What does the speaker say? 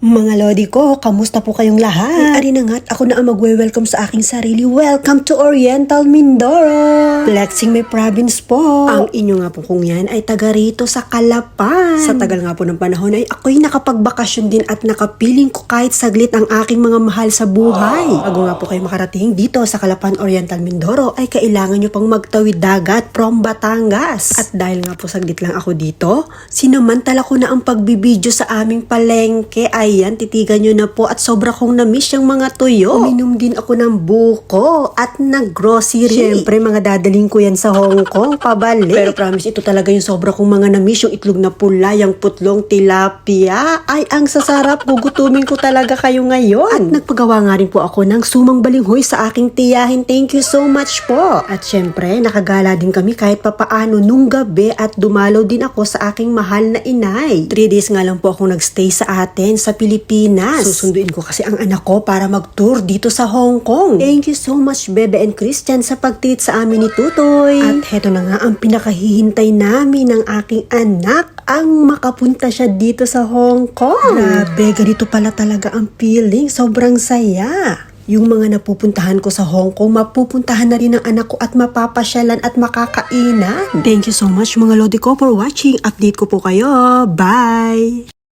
Mga lodi ko, kamusta po kayong lahat? Ari na nga't ako na ang magwe-welcome sa aking sarili. Welcome to Oriental Mindoro! Flexing my province po. Ang inyo nga po kung yan ay taga rito sa Calapan. Sa tagal nga po ng panahon ay ako'y nakapagbakasyon din at nakapiling ko kahit saglit ang aking mga mahal sa buhay. Bago nga po kayo makarating dito sa Calapan, Oriental Mindoro ay kailangan nyo pang magtawid dagat from Batangas. At dahil nga po saglit lang ako dito, sinamantala ko na ang pagbibideo sa aming palengke. Ayan, titigan nyo na po at sobra kong na-miss yung mga tuyo. Uminom din ako ng buko at nag-grocery. Siyempre, mga dadaling ko yan sa Hong Kong, pabalik. Pero promise, ito talaga yung sobra kong mga na-miss. Yung itlog na pula, yung putlong tilapia. Ay, ang sasarap. Gugutumin ko talaga kayo ngayon. At nagpagawa nga rin po ako ng sumang balinghoy sa aking tiyahin. Thank you so much po. At syempre, nakagala din kami kahit papaano nung gabi at dumalaw din ako sa aking mahal na inay. 3 days nga lang po akong nagstay sa atin sa Pilipinas. Susunduin ko kasi ang anak ko para mag-tour dito sa Hong Kong. Thank you so much, Bebe and Christian, sa pag-treat sa amin ni Tutoy. At heto na nga ang pinakahihintay namin ng aking anak, ang makapunta siya dito sa Hong Kong. Grabe, ganito pala talaga ang feeling. Sobrang saya. Yung mga napupuntahan ko sa Hong Kong, mapupuntahan na rin ng anak ko at mapapasyalan at makakainan. Thank you so much mga lodi ko for watching. Update ko po kayo. Bye!